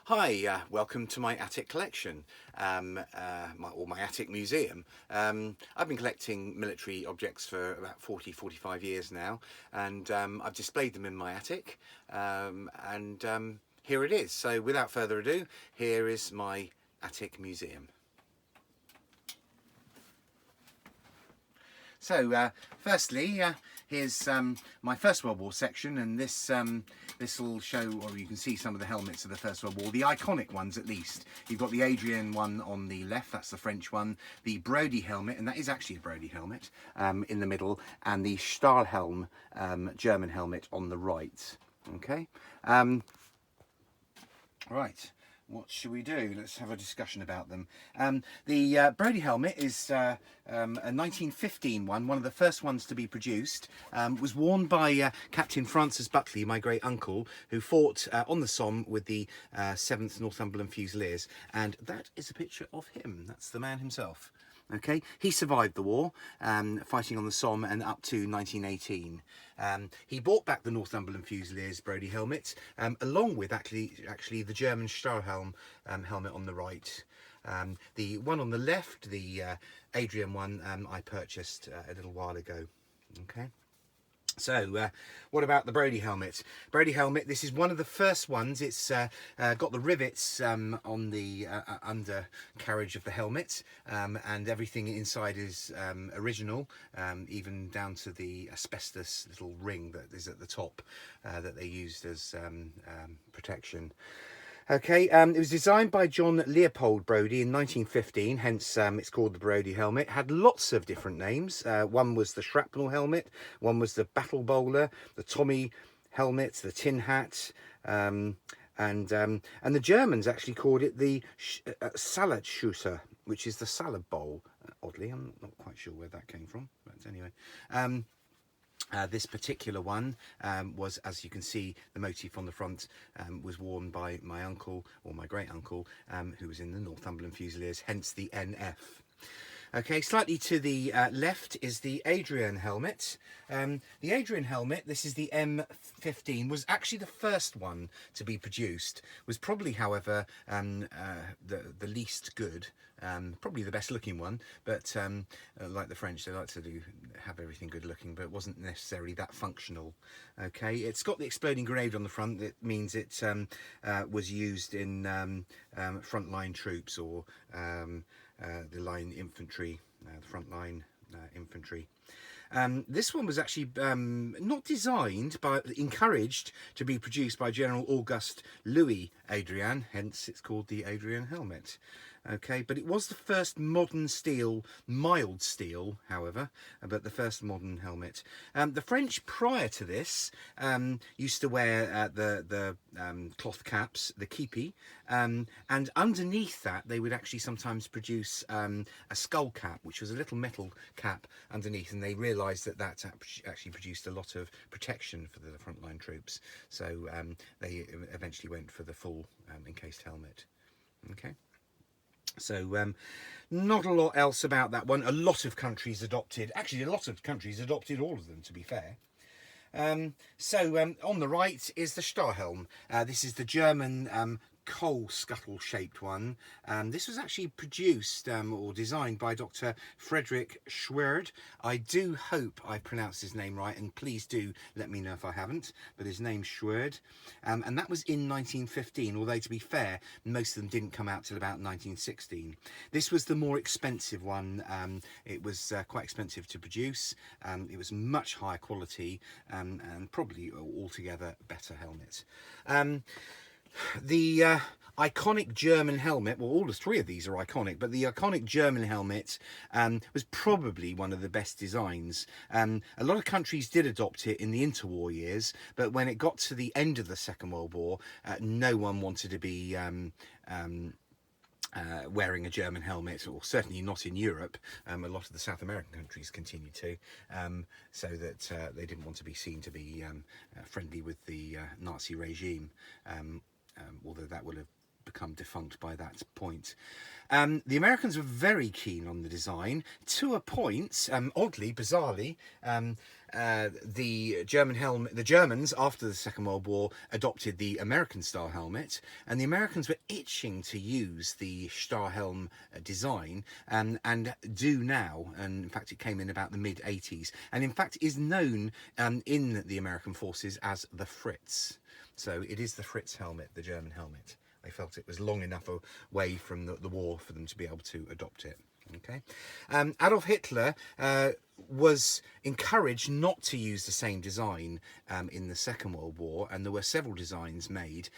Hi, welcome to my attic collection, or my attic museum. I've been collecting military objects for about 45 years now, and I've displayed them in my attic, and here it is. So without further ado, here is my attic museum. So, firstly, here's my First World War section, and this will show, or you can see some of the helmets of the First World War, the iconic ones at least. You've got the Adrian one on the left, that's the French one, the Brodie helmet, and that is actually a Brodie helmet, in the middle, and the Stahlhelm German helmet on the right. Okay, right. What should we do? Let's have a discussion about them. The Brodie helmet is a 1915 one of the first ones to be produced. Was worn by Captain Francis Buckley, my great uncle, who fought on the Somme with the 7th Northumberland Fusiliers. And that is a picture of him. That's the man himself. Okay, he survived the war, fighting on the Somme and up to 1918. He brought back the Northumberland Fusiliers Brodie helmet, along with actually the German Stahlhelm helmet on the right. The one on the left, the Adrian one, I purchased a little while ago. Okay. So, what about the Brodie helmet? Brodie helmet, this is one of the first ones. It's got the rivets on the undercarriage of the helmet, and everything inside is original, even down to the asbestos little ring that is at the top that they used as protection. Okay, it was designed by John Leopold Brodie in 1915, hence it's called the Brodie helmet. Had lots of different names. One was the shrapnel helmet, one was the battle bowler, the Tommy helmet, the tin hat, and the Germans actually called it the Salatschüssel, which is the salad bowl. Oddly, I'm not quite sure where that came from, but anyway. This particular one was, as you can see, the motif on the front was worn by my uncle, or my great uncle, who was in the Northumberland Fusiliers, hence the NF. Okay, slightly to the left is the Adrian helmet. The Adrian helmet, this is the M15, was actually the first one to be produced. Was probably, however, the least good. Probably the best looking one, but like the French, they like to have everything good looking, but it wasn't necessarily that functional. Okay, it's got the exploding grenade on the front. That means it was used in frontline troops, or the line infantry, the front line infantry. This one was actually not designed, but encouraged to be produced by General Auguste Louis Adrian, hence it's called the Adrian helmet. Okay, but it was the first modern steel, mild steel, however, but the first modern helmet. The French, prior to this, used to wear the cloth caps, the kepi, and underneath that they would actually sometimes produce a skull cap, which was a little metal cap underneath, and they realised that that actually produced a lot of protection for the frontline troops. So they eventually went for the full encased helmet. Okay. So not a lot else about that one. A lot of countries adopted all of them, to be fair. So on the right is the Stahlhelm. This is the German coal scuttle shaped one. This was actually produced or designed by Dr. Frederick Schwerd. I do hope I pronounced his name right, and please do let me know if I haven't, but his name's Schwerd. And that was in 1915, although to be fair, most of them didn't come out till about 1916. This was the more expensive one. It was quite expensive to produce. It was much higher quality, and probably altogether better helmet. The iconic German helmet, well, all the three of these are iconic, but the iconic German helmet was probably one of the best designs. A lot of countries did adopt it in the interwar years, but when it got to the end of the Second World War, no one wanted to be wearing a German helmet, or certainly not in Europe. A lot of the South American countries continued to, so that they didn't want to be seen to be friendly with the Nazi regime. Although that would have become defunct by that point. The Americans were very keen on the design to a point. Oddly, bizarrely, the Germans after the Second World War adopted the American style helmet, and the Americans were itching to use the Stahlhelm design, and do now. And in fact, it came in about the mid-80s, and in fact is known in the American forces as the Fritz. So it is the Fritz helmet, the German helmet. They felt it was long enough away from the war for them to be able to adopt it. Okay, Adolf Hitler was encouraged not to use the same design in the Second World War, and there were several designs made,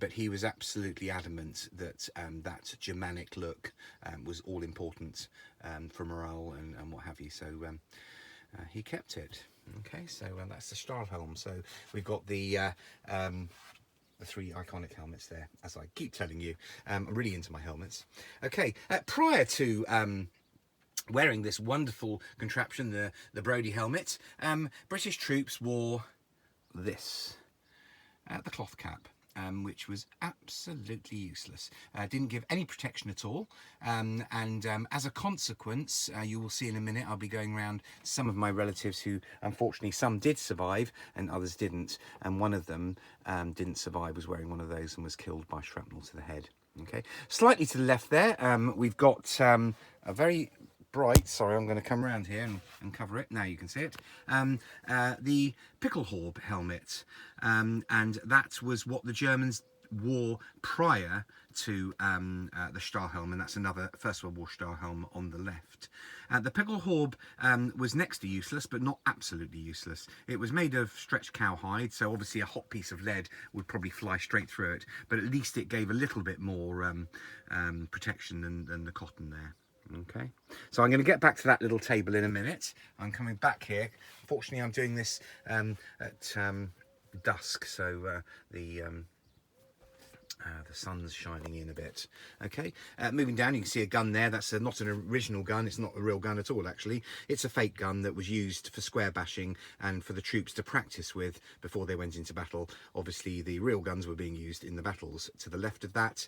but he was absolutely adamant that that Germanic look was all important for morale and what have you. So he kept it. Okay, so that's the Stahlhelm. So we've got the 3 iconic helmets there, as I keep telling you. I'm really into my helmets. Okay, prior to wearing this wonderful contraption, the Brodie helmet, British troops wore this, the cloth cap. Which was absolutely useless. Didn't give any protection at all, and as a consequence, you will see in a minute, I'll be going around some of my relatives who, unfortunately, some did survive and others didn't, and one of them didn't survive, was wearing one of those and was killed by shrapnel to the head. Okay, slightly to the left there, we've got a very bright, sorry, I'm going to come around here and cover it. Now you can see it. The Pickelhaube helmet, and that was what the Germans wore prior to the Stahlhelm, and that's another First World War Stahlhelm on the left. The Pickelhaube was next to useless, but not absolutely useless. It was made of stretched cowhide, so obviously a hot piece of lead would probably fly straight through it, but at least it gave a little bit more protection than the cotton there. Okay, so I'm going to get back to that little table in a minute. I'm coming back here. Fortunately, I'm doing this at dusk, so the sun's shining in a bit. Okay, moving down, you can see a gun there. That's not an original gun. It's not a real gun at all, actually. It's a fake gun that was used for square bashing and for the troops to practice with before they went into battle. Obviously, the real guns were being used in the battles. To the left of that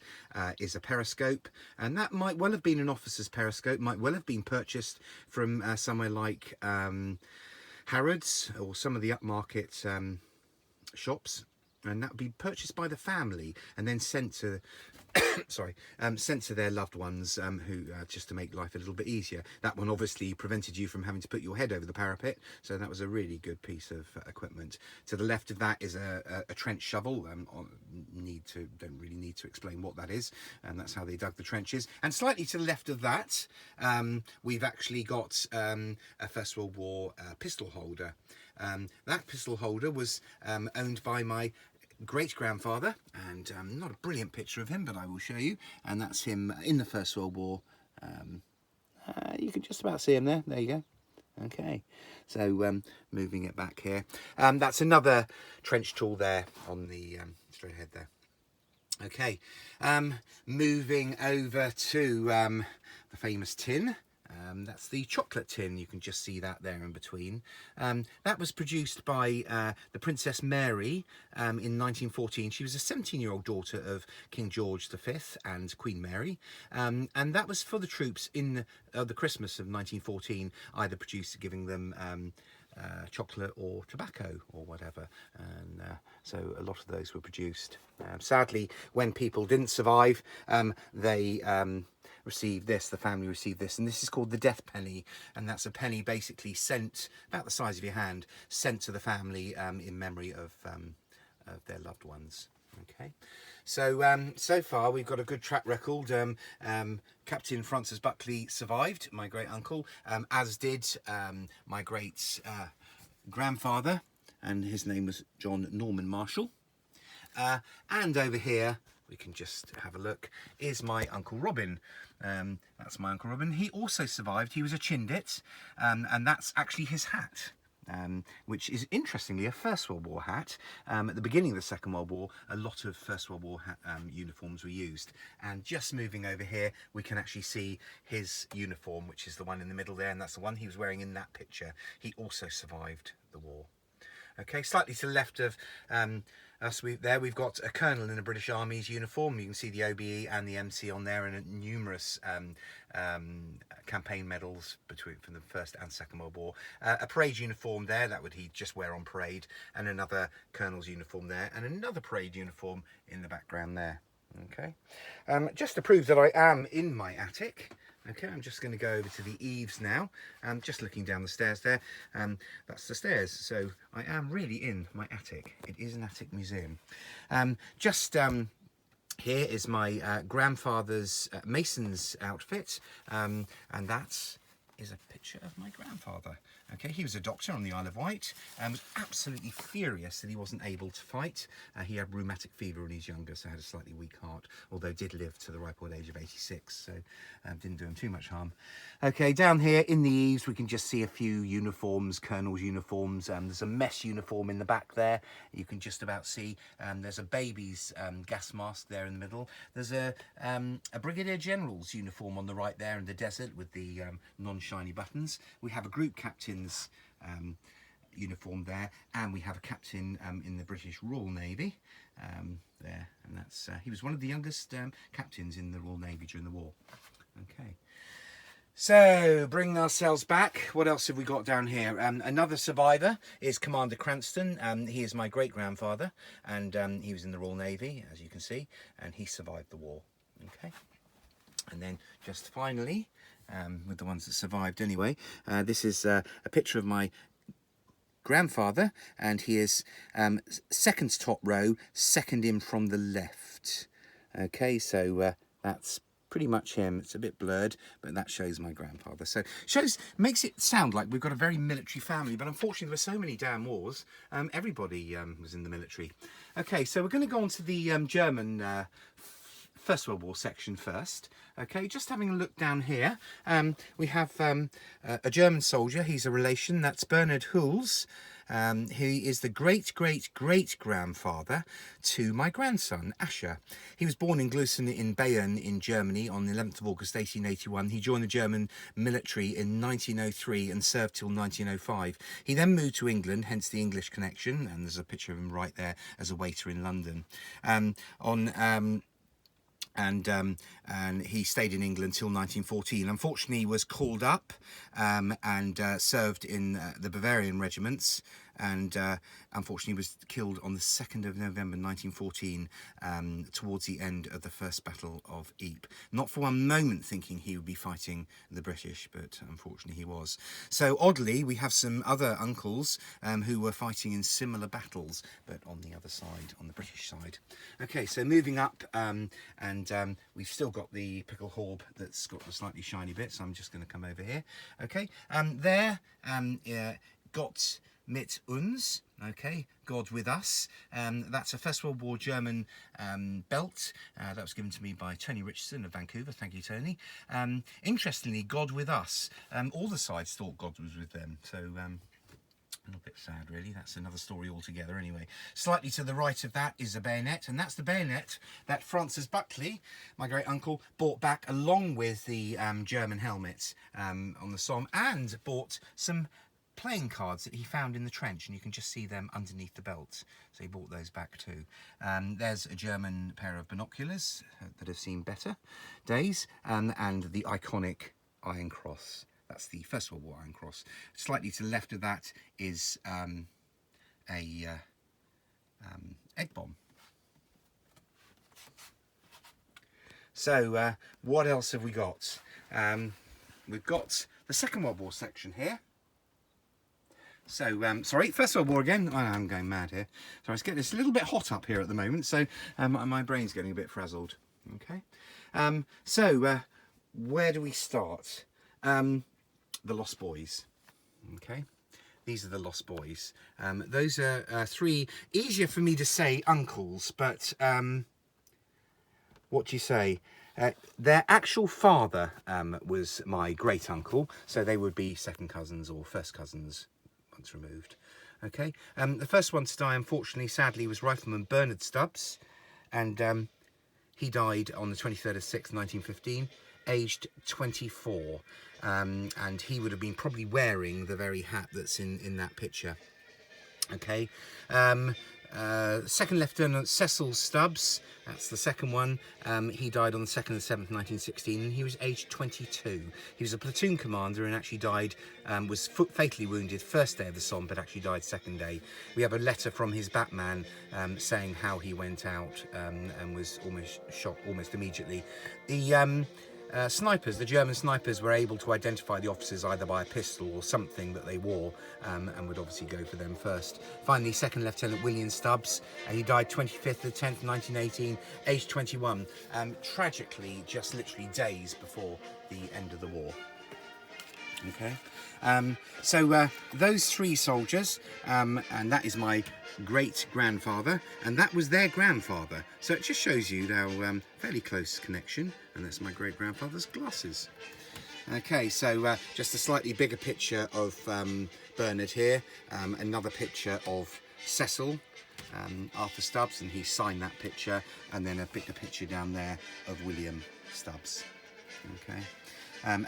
is a periscope, and that might well have been an officer's periscope, might well have been purchased from somewhere like Harrods or some of the upmarket shops. And that would be purchased by the family and then sent to, sent to their loved ones, who just to make life a little bit easier. That one obviously prevented you from having to put your head over the parapet, so that was a really good piece of equipment. To the left of that is a trench shovel. Don't really need to explain what that is, and that's how they dug the trenches. And slightly to the left of that, we've actually got a First World War pistol holder. That pistol holder was owned by my great-grandfather, and not a brilliant picture of him, but I will show you, and that's him in the First World War. You can just about see him there. There you go. Okay, so moving it back here, that's another trench tool there on the straight ahead there. Okay, moving over to the famous tin. That's the chocolate tin. You can just see that there in between. That was produced by the Princess Mary in 1914. She was a 17-year-old daughter of King George V and Queen Mary, and that was for the troops in the Christmas of 1914, either produced giving them chocolate or tobacco or whatever, and so a lot of those were produced. Sadly, when people didn't survive, they received this, the family received this, and this is called the death penny, and that's a penny basically sent, about the size of your hand, sent to the family in memory of their loved ones. Okay, so so far we've got a good track record. Captain Francis Buckley survived, my great uncle, as did my great grandfather, and his name was John Norman Marshall. And over here, we can just have a look, is my Uncle Robin. That's my Uncle Robin. He also survived. He was a Chindit, and that's actually his hat. Which is interestingly a First World War hat. At the beginning of the Second World War, a lot of First World War uniforms were used. And just moving over here, we can actually see his uniform, which is the one in the middle there, and that's the one he was wearing in that picture. He also survived the war. Okay, slightly to the left of We've got a colonel in the British Army's uniform. You can see the OBE and the MC on there, and numerous campaign medals from the First and Second World War. A parade uniform there, that would he just wear on parade, and another colonel's uniform there, and another parade uniform in the background there. Okay, just to prove that I am in my attic. Okay, I'm just going to go over to the eaves now. Just looking down the stairs there. That's the stairs, so I am really in my attic. It is an attic museum. Here is my grandfather's mason's outfit, and that is a picture of my grandfather. Okay, he was a doctor on the Isle of Wight and was absolutely furious that he wasn't able to fight. He had rheumatic fever when he was younger, so had a slightly weak heart, although did live to the ripe old age of 86, so didn't do him too much harm. Okay, down here in the eaves we can just see a few uniforms, colonel's uniforms. There's a mess uniform in the back there, you can just about see. There's a baby's gas mask there in the middle. There's a brigadier general's uniform on the right there in the desert with the non-shiny buttons. We have a group captain's uniform there, and we have a captain in the British Royal Navy there, and that's he was one of the youngest captains in the Royal Navy during the war. Okay, so bringing ourselves back, what else have we got down here? Another survivor is Commander Cranston. He is my great-grandfather, and he was in the Royal Navy, as you can see, and he survived the war. Okay, and then just finally, with the ones that survived anyway, this is a picture of my grandfather, and he is second top row, second in from the left. Okay, so that's pretty much him. It's a bit blurred, but that shows my grandfather. So makes it sound like we've got a very military family, but unfortunately there were so many damn wars. Everybody was in the military. Okay, so we're going to go on to the German First World War section first. Okay, just having a look down here, we have a German soldier. He's a relation. That's Bernhard Huls. He is the great-great-great-grandfather to my grandson, Asher. He was born in Glusen in Bayern in Germany on the 11th of August 1881. He joined the German military in 1903 and served till 1905. He then moved to England, hence the English connection, and there's a picture of him right there as a waiter in London. And he stayed in England till 1914. Unfortunately, he was called up and served in the Bavarian regiments, and unfortunately was killed on the 2nd of November 1914 towards the end of the First Battle of Ypres. Not for one moment thinking he would be fighting the British, but unfortunately he was. So oddly, we have some other uncles who were fighting in similar battles, but on the other side, on the British side. Okay, so moving up, and we've still got the pickle horb that's got the slightly shiny bit, so I'm just going to come over here. Okay, Gott mit uns, okay, God with us. That's a First World War German belt that was given to me by Tony Richardson of Vancouver. Thank you, Tony. Interestingly, God with us, all the sides thought God was with them, so a little bit sad, really. That's another story altogether anyway. Slightly to the right of that is a bayonet, and that's the bayonet that Francis Buckley, my great uncle, bought back along with the German helmets on the Somme, and bought some playing cards that he found in the trench, and you can just see them underneath the belt, so he bought those back too. There's a German pair of binoculars that have seen better days, and the iconic Iron Cross. That's the First World War Iron Cross. Slightly to the left of that is a egg bomb. So what else have we got? We've got the Second World War section here. So, sorry, First World War again. Oh, I'm going mad here. Sorry, it's a little bit hot up here at the moment, so my brain's getting a bit frazzled. Okay. Where do we start? The Lost Boys. Okay. These are the Lost Boys. Those are three, easier for me to say uncles, but what do you say? Their actual father was my great uncle, so they would be second cousins or first cousins once removed. Okay, the first one to die, unfortunately, sadly, was Rifleman Bernard Stubbs, and he died on the 23rd of 6th, 1915, aged 24, and he would have been probably wearing the very hat that's in that picture. Okay, Second Lieutenant Cecil Stubbs, that's the second one. He died on the 2nd of the 7th, 1916, and he was aged 22. He was a platoon commander and actually died, was fatally wounded first day of the Somme, but actually died second day. We have a letter from his Batman saying how he went out and was almost shot almost immediately. The snipers, the German snipers, were able to identify the officers either by a pistol or something that they wore, and would obviously go for them first. Finally, Second Lieutenant William Stubbs, he died 25th of the 10th, 1918, aged 21, tragically just literally days before the end of the war. Okay, so those three soldiers, and that is my great-grandfather, and that was their grandfather. So it just shows you our fairly close connection, and that's my great-grandfather's glasses. Okay, so just a slightly bigger picture of Bernard here, another picture of Cecil, Arthur Stubbs, and he signed that picture, and then a bigger picture down there of William Stubbs. Okay.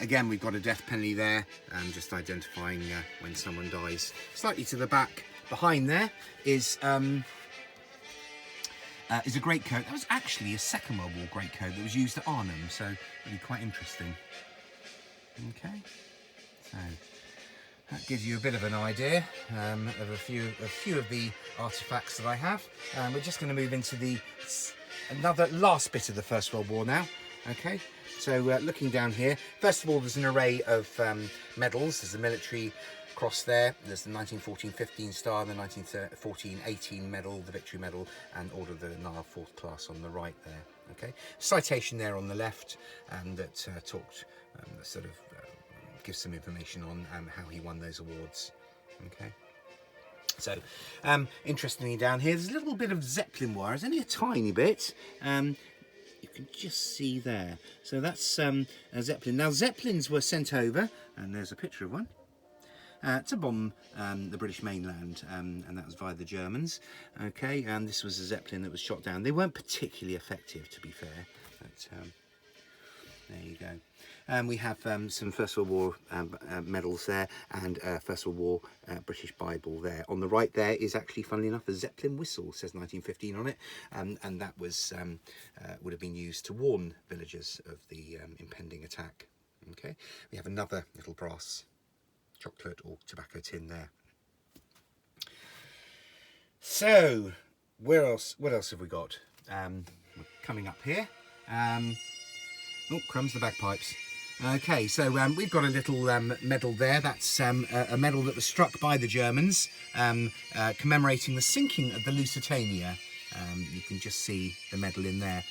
Again, we've got a death penalty there, just identifying when someone dies. Slightly to the back, behind there is a greatcoat. That was actually a Second World War greatcoat that was used at Arnhem, so really quite interesting. Okay, so that gives you a bit of an idea of a few of the artefacts that I have. We're just going to move into the last bit of the First World War now. Okay. So looking down here, first of all, there's an array of medals. There's the military cross there. There's the 1914-15 star, the 1914-18 medal, the Victory Medal, and Order of the Nile 4th class on the right there. Okay, citation there on the left, that talked sort of gives some information on how he won those awards. Okay. So, interestingly down here, there's a little bit of Zeppelin wire. It's only a tiny bit. You can just see there. So that's a Zeppelin. Now, Zeppelins were sent over, and there's a picture of one, to bomb the British mainland, and that was via the Germans. Okay, and this was a Zeppelin that was shot down. They weren't particularly effective, to be fair, but there you go. We have some First World War medals there, and First World War British Bible there. On the right there is actually, funnily enough, a Zeppelin whistle, says 1915 on it, and that was would have been used to warn villagers of the impending attack. Okay, we have another little brass chocolate or tobacco tin there. So, what else have we got? We're coming up here. Oh, crumbs, the bagpipes. Okay, so we've got a little medal there. That's a medal that was struck by the Germans, commemorating the sinking of the Lusitania. You can just see the medal in there.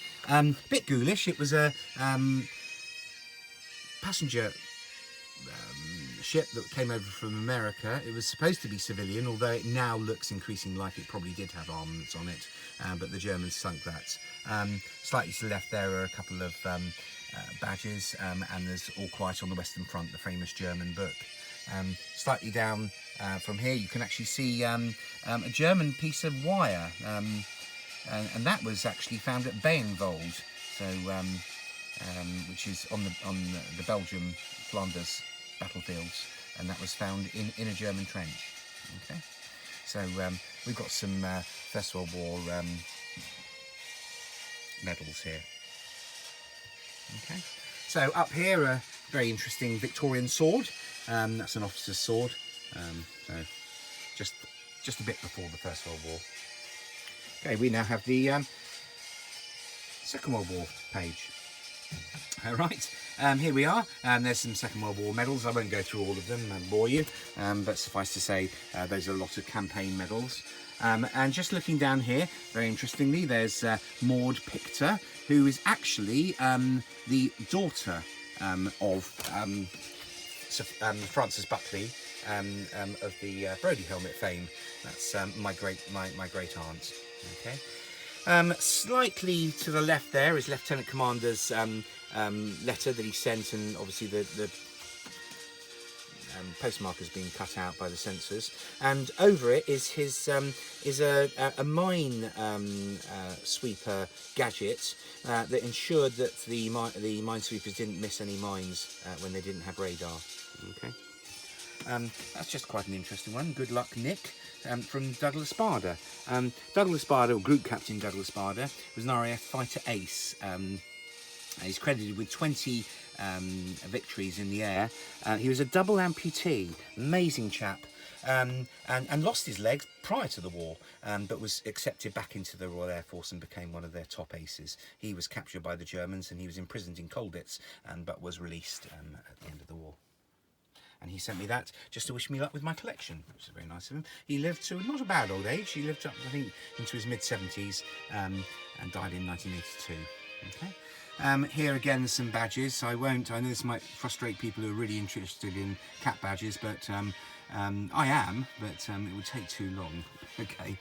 Bit ghoulish. It was a passenger ship that came over from America. It was supposed to be civilian, although it now looks increasingly like it probably did have armaments on it, but the Germans sunk that. Slightly to the left there are a couple of badges, and there's All Quiet on the Western Front, the famous German book. Slightly down from here you can actually see a German piece of wire, and that was actually found at Beyenvold, so which is on the Belgium Flanders battlefields, and that was found in a German trench. Okay, so we've got some First World War medals here. Okay, so up here a very interesting Victorian sword. That's an officer's sword. So just a bit before the First World War. Okay, we now have the Second World War page. All right, here we are. There's some Second World War medals. I won't go through all of them and bore you, but suffice to say, those are a lot of campaign medals. And just looking down here, very interestingly, there's Maud Pictor, who is actually the daughter of Francis Buckley of the Brodie helmet fame. That's my great aunt. Okay. Slightly to the left there is Lieutenant Commander's letter that he sent, and obviously the postmark has been cut out by the censors, and over it is his a mine sweeper gadget that ensured that the minesweepers didn't miss any mines when they didn't have radar. Okay, that's just quite an interesting one. Good luck, Nick. from Douglas Bader. Douglas Bader, or Group Captain Douglas Bader, was an RAF fighter ace. He's credited with 20 victories in the air. He was a double amputee, amazing chap, and lost his legs prior to the war, but was accepted back into the Royal Air Force and became one of their top aces. He was captured by the Germans and he was imprisoned in Colditz, but was released at the end of the war. And he sent me that just to wish me luck with my collection, which is very nice of him. He lived to not a bad old age. He lived up, I think, into his mid-70s and died in 1982. Okay. Here again, some badges. I know this might frustrate people who are really interested in cat badges, but I am, but it would take too long. Okay,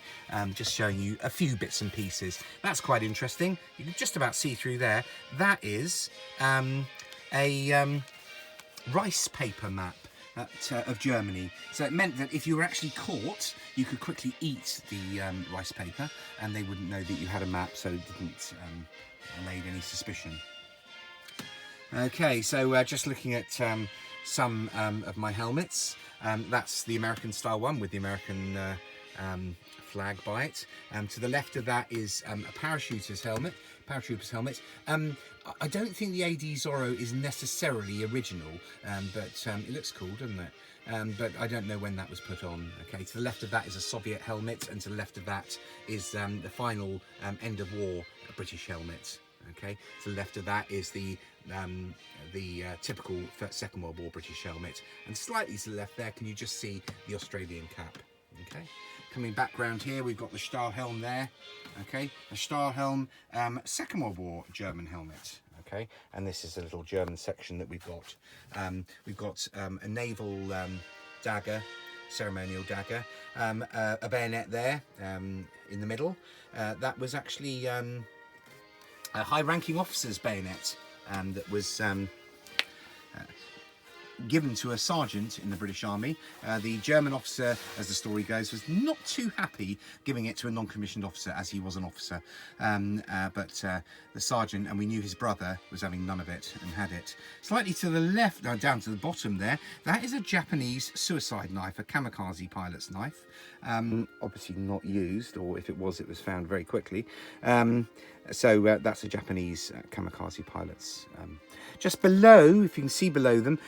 just showing you a few bits and pieces. That's quite interesting. You can just about see through there. That is a rice paper map of Germany. So it meant that if you were actually caught, you could quickly eat the rice paper and they wouldn't know that you had a map, so it didn't allay any suspicion. Okay, so just looking at some of my helmets. That's the American style one with the American flag by it. To the left of that is a paratrooper's helmet. I don't think the AD Zorro is necessarily original, but it looks cool, doesn't it? But I don't know when that was put on. Okay, to the left of that is a Soviet helmet, and to the left of that is the final end of war British helmet. Okay, to the left of that is the typical Second World War British helmet, and slightly to the left there, can you just see the Australian cap? Okay, coming back round here, we've got the Stahlhelm there. Okay, the Stahlhelm, Second World War German helmet. Okay, and this is a little German section that we've got. We've got a naval dagger, ceremonial dagger, a bayonet there in the middle. That was actually a high-ranking officer's bayonet that was given to a sergeant in the British Army. The German officer, as the story goes, was not too happy giving it to a non-commissioned officer, as he was an officer. But the sergeant, and we knew his brother, was having none of it and had it. Slightly to the left, down to the bottom there, that is a Japanese suicide knife, a kamikaze pilot's knife. Obviously not used, or if it was found very quickly. So that's a Japanese kamikaze pilot's. Just below, if you can see below them,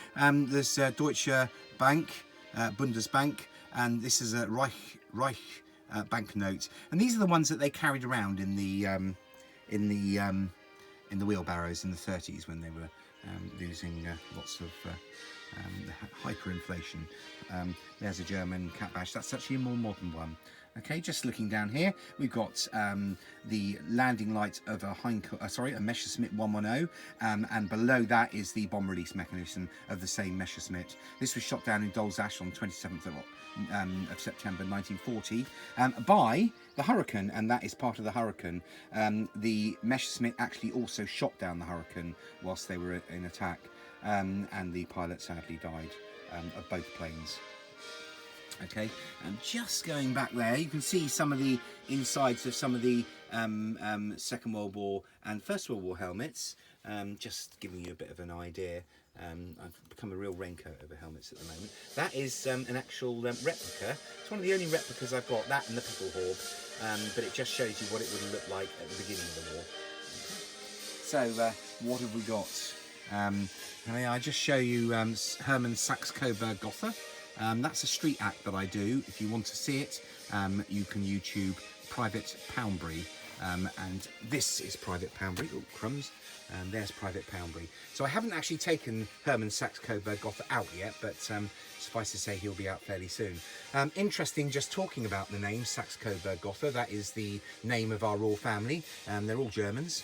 there's Deutsche Bank, Bundesbank, and this is a Reich banknote. And these are the ones that they carried around in the wheelbarrows in the 30s when they were losing lots of hyperinflation. There's a German cap badge. That's actually a more modern one. Okay, just looking down here, we've got the landing light of a Messerschmitt 110, and below that is the bomb release mechanism of the same Messerschmitt. This was shot down in Dolzach on 27th of September 1940 by the Hurricane, and that is part of the Hurricane. The Messerschmitt actually also shot down the Hurricane whilst they were in attack, and the pilot sadly died of both planes. Okay, and just going back there, you can see some of the insides of some of the Second World War and First World War helmets, just giving you a bit of an idea. I've become a real raincoat over helmets at the moment. That is an actual replica. It's one of the only replicas I've got, that and the Picklehorn, but it just shows you what it would look like at the beginning of the war. Okay. So, what have we got? I just show you Hermann Sachs Coburg Gotha. That's a street act that I do. If you want to see it, you can YouTube Private Poundbury. And this is Private Poundbury. Oh, crumbs. There's Private Poundbury. So I haven't actually taken Hermann Sachs Coburg Gotha out yet, but suffice to say he'll be out fairly soon. Interesting, just talking about the name Sachs Coburg Gotha. That is the name of our royal family. They're all Germans.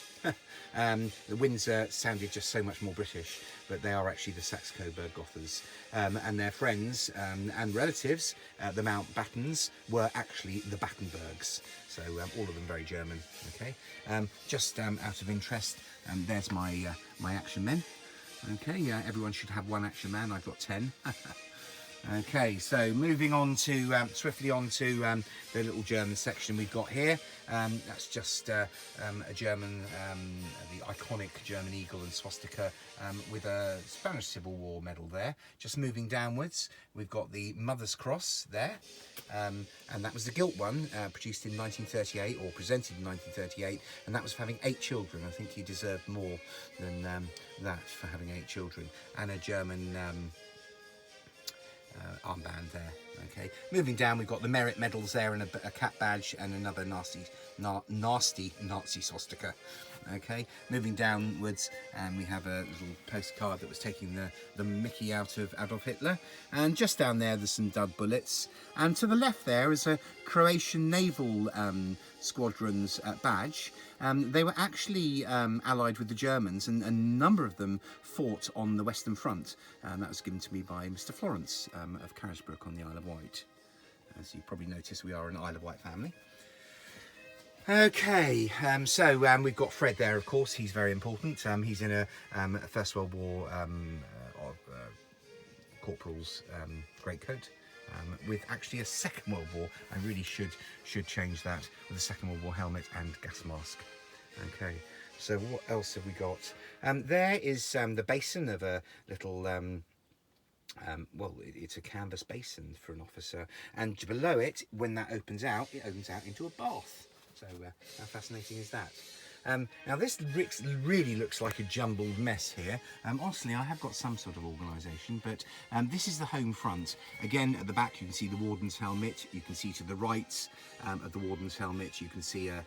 The Windsor sounded just so much more British, but they are actually the Sachs Coburg Gothas. And their friends and relatives, the Mountbattens, were actually the Battenbergs. So all of them very German. Okay, just out of interest, there's my action men. Okay, everyone should have one action man. I've got 10. Okay, so moving on to swiftly on to the little German section we've got here. That's just a German, the iconic German eagle and swastika with a Spanish Civil War medal there. Just moving downwards, we've got the Mother's Cross there, and that was the gilt one, produced in 1938 or presented in 1938, and that was for having 8 children. I think he deserved more than that for having 8 children, and a German armband there. Okay, moving down, we've got the merit medals there and a cap badge and another nasty Nazi swastika. Okay, moving downwards, and we have a little postcard that was taking the Mickey out of Adolf Hitler, and just down there there's some dud bullets, and to the left there is a Croatian naval squadron's badge. They were actually allied with the Germans, and a number of them fought on the Western Front. That was given to me by Mr. Florence of Carisbrooke on the Isle of Wight. As you probably noticed, we are an Isle of Wight family. Okay, so we've got Fred there, of course. He's very important. He's in a First World War corporal's greatcoat. With actually a Second World War, I really should change that, with a Second World War helmet and gas mask. Okay, so what else have we got? There is the basin of a little, well, it's a canvas basin for an officer, and below it, when that opens out, it opens out into a bath. So how fascinating is that? Now this really looks like a jumbled mess here. Honestly, I have got some sort of organisation, but this is the home front. Again, at the back you can see the warden's helmet. You can see to the right of the warden's helmet, you can see a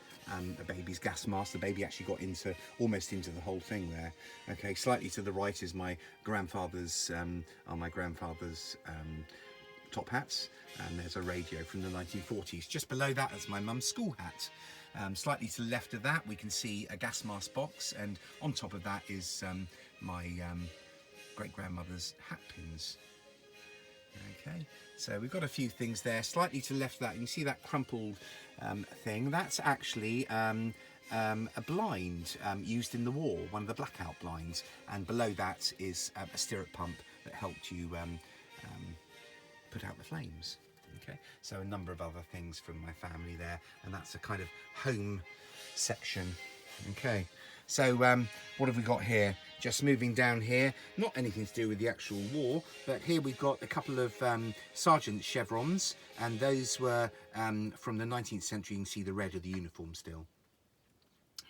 baby's gas mask. The baby actually got almost into the whole thing there. Okay, slightly to the right is my grandfather's top hats, and there's a radio from the 1940s. Just below that is my mum's school hat. Slightly to the left of that we can see a gas mask box, and on top of that is my great-grandmother's hat pins. Okay, so we've got a few things there. Slightly to the left of that you can see that crumpled thing. That's actually a blind used in the war, one of the blackout blinds, and below that is a stirrup pump that helped you put out the flames. Okay, so a number of other things from my family there, and that's a kind of home section. Okay, so what have we got here? Just moving down here, not anything to do with the actual war, but here we've got a couple of sergeant chevrons, and those were from the 19th century. You can see the red of the uniform still.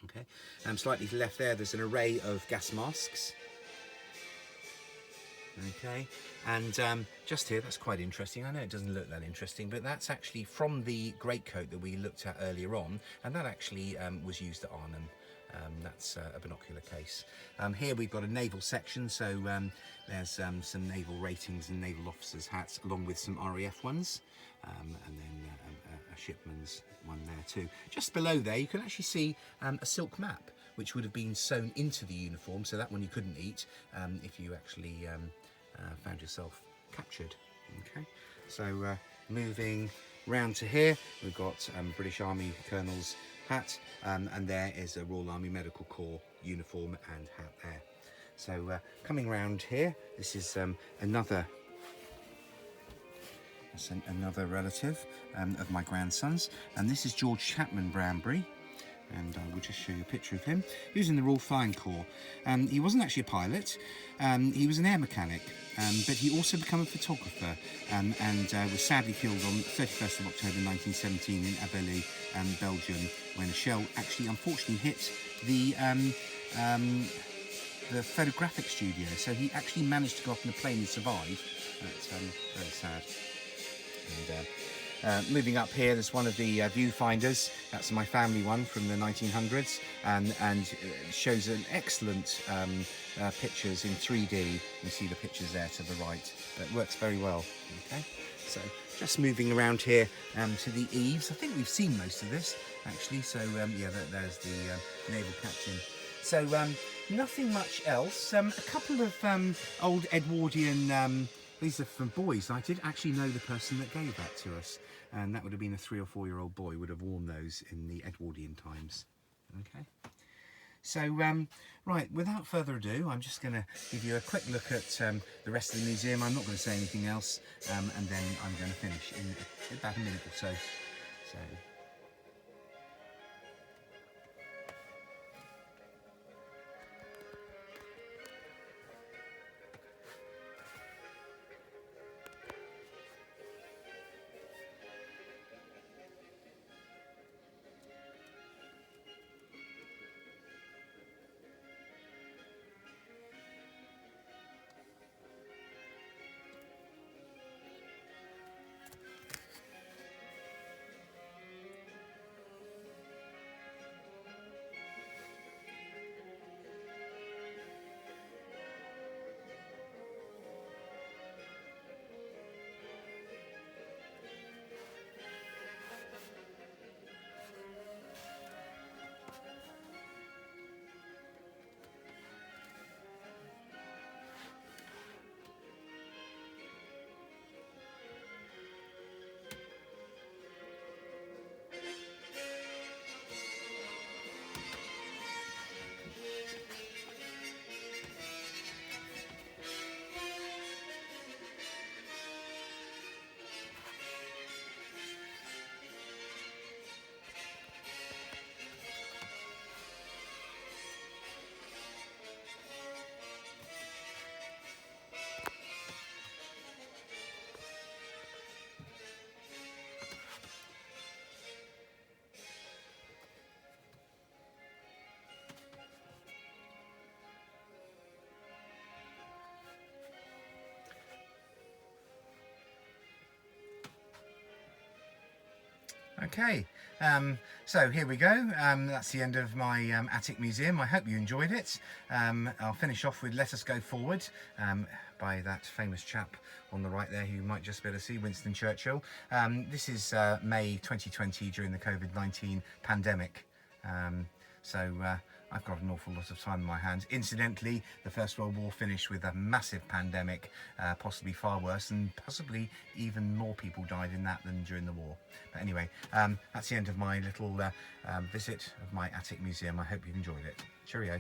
Okay, slightly to the left there, there's an array of gas masks. Okay, and just here, that's quite interesting. I know it doesn't look that interesting, but that's actually from the greatcoat that we looked at earlier on, and that actually was used at Arnhem. That's a binocular case. Here we've got a naval section, so there's some naval ratings and naval officers' hats, along with some RAF ones, and then a shipman's one there too. Just below there, you can actually see a silk map, which would have been sewn into the uniform, so that one you couldn't eat if you actually found yourself captured. Okay, so moving round to here, we've got British Army Colonel's hat, and there is a Royal Army Medical Corps uniform and hat there. So coming round here, this is another relative of my grandson's, and this is George Chapman Branbury. And I will just show you a picture of him. He was in the Royal Flying Corps. He wasn't actually a pilot, he was an air mechanic, but he also became a photographer, and was sadly killed on 31st of October 1917 in Abbeyleix, Belgium, when a shell actually unfortunately hit the photographic studio. So he actually managed to go up in a plane and survive. That's very sad. And moving up here, there's one of the viewfinders. That's my family one from the 1900s, and shows an excellent pictures in 3D. You can see the pictures there to the right. It works very well. Okay, so just moving around here to the eaves. I think we've seen most of this actually. So yeah, there's the naval captain. So nothing much else. A couple of old Edwardian. These are from boys. I did actually know the person that gave that to us, and that would have been a 3 or 4 year old boy would have worn those in the Edwardian times. Okay, so right, without further ado, I'm just going to give you a quick look at the rest of the museum. I'm not going to say anything else, and then I'm going to finish in about a minute or so. Okay, so here we go. That's the end of my attic museum. I hope you enjoyed it. I'll finish off with Let Us Go Forward by that famous chap on the right there who you might just be able to see, Winston Churchill. This is May 2020 during the COVID-19 pandemic. So I've got an awful lot of time in my hands. Incidentally, the First World War finished with a massive pandemic, possibly far worse, and possibly even more people died in that than during the war. But anyway, that's the end of my little visit of my attic museum. I hope you've enjoyed it. Cheerio.